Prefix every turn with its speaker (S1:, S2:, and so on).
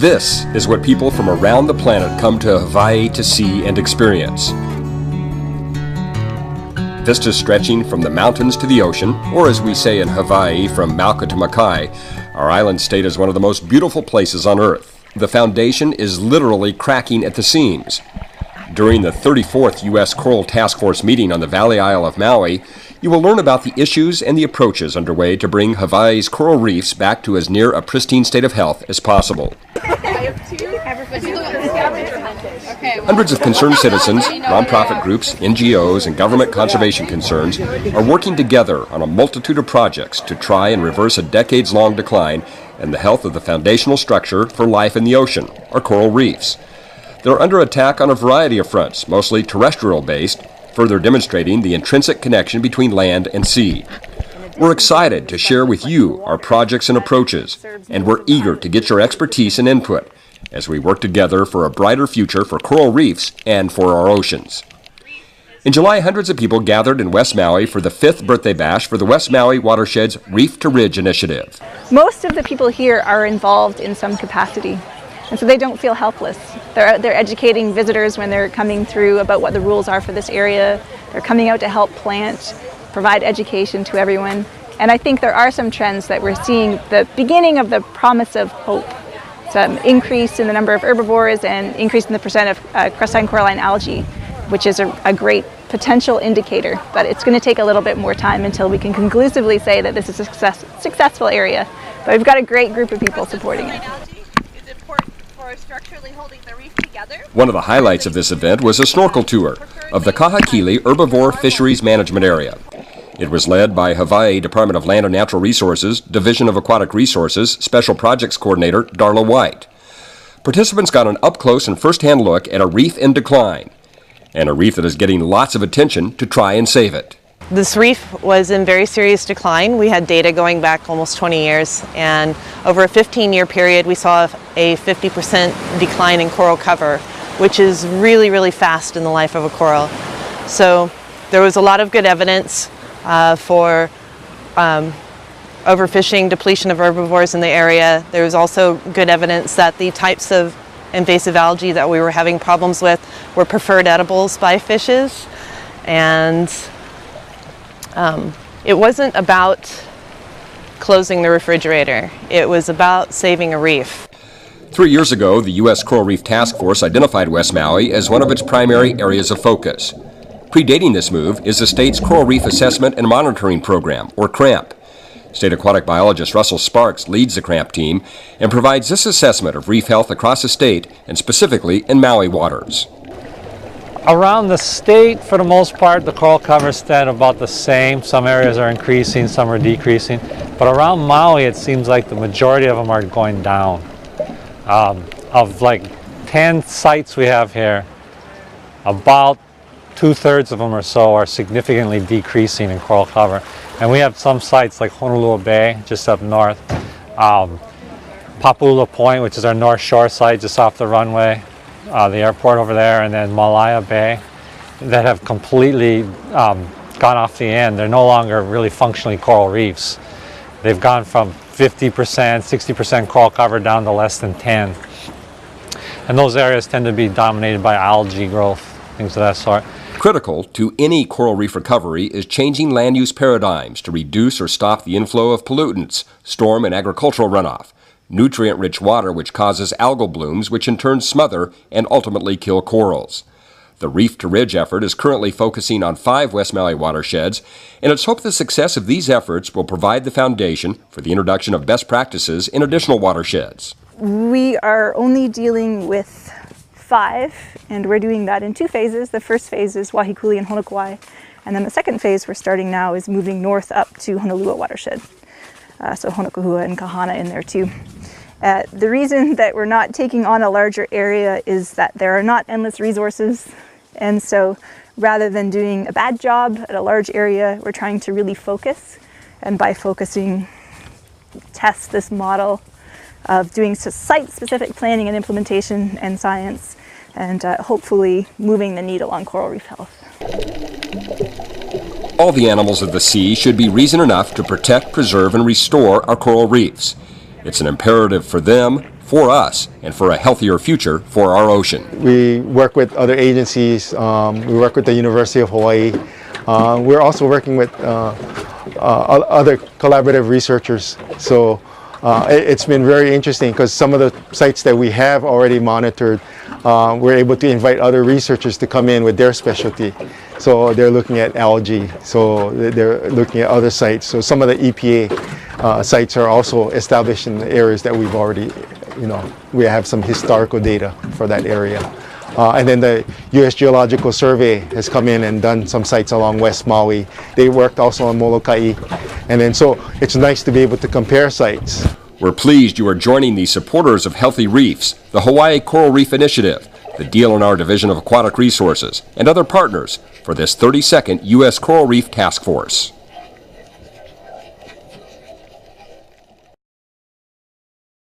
S1: This is what people from around the planet come to Hawaii to see and experience. Vistas stretching from the mountains to the ocean, or as we say in Hawaii, from Mauka to Makai, our island state is one of the most beautiful places on Earth. The foundation is literally cracking at the seams. During the 34th U.S. Coral Task Force meeting on the Valley Isle of Maui, you will learn about the issues and the approaches underway to bring Hawaii's coral reefs back to as near a pristine state of health as possible. Hundreds of concerned citizens, nonprofit groups, NGOs, and government conservation concerns are working together on a multitude of projects to try and reverse a decades-long decline in the health of the foundational structure for life in the ocean, our coral reefs. They're under attack on a variety of fronts, mostly terrestrial-based, further demonstrating the intrinsic connection between land and sea. We're excited to share with you our projects and approaches, and we're eager to get your expertise and input as we work together for a brighter future for coral reefs and for our oceans. In July, hundreds of people gathered in West Maui for the 5th birthday bash for the West Maui Watershed's Reef to Ridge initiative.
S2: Most of the people here are involved in some capacity, and so they don't feel helpless. They're educating visitors when they're coming through about what the rules are for this area. They're coming out to help plant, provide education to everyone. And I think there are some trends that we're seeing the beginning of the promise of hope. Some increase in the number of herbivores and increase in the percent of crystalline coralline algae, which is a great potential indicator. But it's going to take a little bit more time until we can conclusively say that this is a successful area. But we've got a great group of people supporting it.
S3: Structurally holding the reef together.
S1: One of the highlights of this event was a snorkel tour of the Kahekili Herbivore Fisheries Management Area. It was led by Hawaii Department of Land and Natural Resources, Division of Aquatic Resources, Special Projects Coordinator Darla White. Participants got an up-close and first-hand look at a reef in decline, and a reef that is getting lots of attention to try and save it.
S4: This reef was in very serious decline. We had data going back almost 20 years, and over a 15-year period we saw a 50% decline in coral cover, which is really, really fast in the life of a coral. So there was a lot of good evidence for overfishing, depletion of herbivores in the area. There was also good evidence that the types of invasive algae that we were having problems with were preferred edibles by fishes, and it wasn't about closing the refrigerator. It was about saving a reef.
S1: 3 years ago, the U.S. Coral Reef Task Force identified West Maui as one of its primary areas of focus. Predating this move is the state's Coral Reef Assessment and Monitoring Program, or CRAMP. State aquatic biologist Russell Sparks leads the CRAMP team and provides this assessment of reef health across the state and specifically in Maui waters.
S5: Around the state, for the most part, the coral cover stayed about the same. Some areas are increasing, some are decreasing. But around Maui, it seems like the majority of them are going down. Of like 10 sites we have here, about 2/3 of them or so are significantly decreasing in coral cover. And we have some sites like Honolulu Bay, just up north. Papula Point, which is our North Shore site, just off the runway. The airport over there, and then Malaya Bay, that have completely gone off the end. They're no longer really functionally coral reefs. They've gone from 50%, 60% coral cover down to less than 10. And those areas tend to be dominated by algae growth, things of that sort.
S1: Critical to any coral reef recovery is changing land use paradigms to reduce or stop the inflow of pollutants, storm and agricultural runoff, nutrient-rich water which causes algal blooms which in turn smother and ultimately kill corals. The Reef to Ridge effort is currently focusing on 5 West Maui watersheds, and it's hoped the success of these efforts will provide the foundation for the introduction of best practices in additional watersheds.
S2: We are only dealing with 5, and we're doing that in 2 phases. The first phase is Wahikuli and Honokawai, and then the second phase we're starting now is moving north up to Honolulu watershed. So Honokahua and Kahana in there too. The reason that we're not taking on a larger area is that there are not endless resources, and so rather than doing a bad job at a large area, we're trying to really focus, and by focusing, test this model of doing site-specific planning and implementation and science, and hopefully moving the needle on coral reef health.
S1: All the animals of the sea should be reason enough to protect, preserve, and restore our coral reefs. It's an imperative for them, for us and for a healthier future for our ocean.
S3: We work with other agencies. We work with the University of Hawaii. We're also working with other collaborative researchers. So it's been very interesting because some of the sites that we have already monitored, we're able to invite other researchers to come in with their specialty. So they're looking at algae, so they're looking at other sites. So some of the EPA sites are also established in the areas that we've already, we have some historical data for that area. And then the U.S. Geological Survey has come in and done some sites along West Maui. They worked also on Molokai. And then so it's nice to be able to compare sites.
S1: We're pleased you are joining the supporters of Healthy Reefs, the Hawaii Coral Reef Initiative, the DLNR Division of Aquatic Resources, and other partners for this 32nd U.S. Coral Reef Task Force.